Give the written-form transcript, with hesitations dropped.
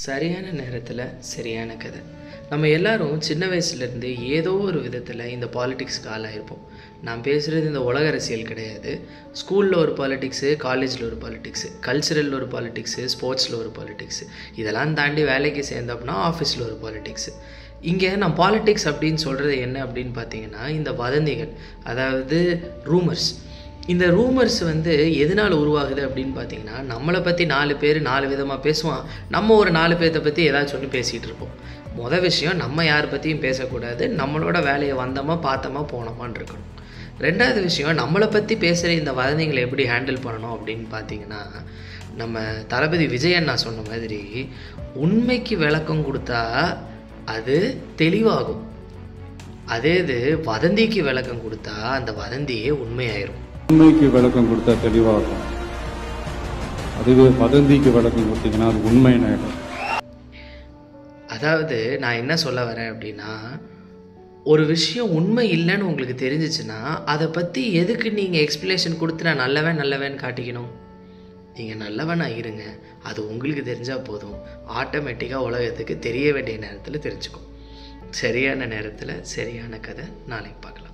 சரியான நேரத்தில் சரியான கதை. நம்ம எல்லாரும் சின்ன வயசுலேருந்து ஏதோ ஒரு விதத்தில் இந்த பாலிடிக்ஸ்க்கு ஆளாயிருப்போம். நான் பேசுகிறது இந்த உலக அரசியல் கிடையாது. ஸ்கூலில் ஒரு பாலிடிக்ஸு, காலேஜில் ஒரு பாலிடிக்ஸு, கல்ச்சுரலில் ஒரு பாலிடிக்ஸு, ஸ்போர்ட்ஸில் ஒரு பாலிடிக்ஸு, இதெல்லாம் தாண்டி வேலைக்கு சேர்ந்தோம்னா ஆஃபீஸில் ஒரு பாலிடிக்ஸு. இங்கே நான் பாலிடிக்ஸ் அப்படின்னு சொல்கிறது என்ன அப்படின்னு பார்த்தீங்கன்னா, இந்த வதந்திகள், அதாவது ரூமர்ஸ். இந்த ரூமர்ஸ் எதனால் உருவாகுது அப்படின்னு பார்த்தீங்கன்னா, நம்மளை பற்றி 4 பேர் 4 விதமாக பேசுவான். நம்ம ஒரு 4 பேர்த்தை பற்றி ஏதாச்சும் ஒன்று பேசிகிட்டு இருப்போம். மொதல் விஷயம், நம்ம யார் பற்றியும் பேசக்கூடாது. நம்மளோட வேலையை வந்தோமா பார்த்தோமா போனோமான்னு இருக்கணும். 2வது விஷயம், நம்மளை பற்றி பேசுகிற இந்த வதந்திகளை எப்படி ஹேண்டில் பண்ணணும் அப்படின்னு பார்த்தீங்கன்னா, நம்ம தளபதி விஜயன் நான் சொன்ன மாதிரி உண்மைக்கு விளக்கம் கொடுத்தா அது தெளிவாகும். அதே இது வதந்திக்கு விளக்கம் கொடுத்தா அந்த வதந்தியே உண்மையாயிரும். உண்மைக்கு விளக்கம் கொடுத்தா தெளிவாகும், அதுவே வதந்திக்கு விளக்கம் கொடுத்தீங்கன்னா அது உண்மையாயிடும். அதாவது நான் என்ன சொல்ல வரேன் அப்படின்னா, ஒரு விஷயம் உண்மை இல்லைன்னு உங்களுக்கு தெரிஞ்சிச்சுன்னா அதை பற்றி எதுக்கு நீங்கள் எக்ஸ்பிளேஷன் கொடுத்து நான் நல்லவன் காட்டிக்கணும்? நீங்கள் நல்லவனாக இருங்க, அது உங்களுக்கு தெரிஞ்சால் போதும். ஆட்டோமேட்டிக்காக உலகத்துக்கு தெரிய வேண்டிய நேரத்தில் தெரிஞ்சுக்கும். சரியான நேரத்தில் சரியான கதை. நாளைக்கு பார்க்கலாம்.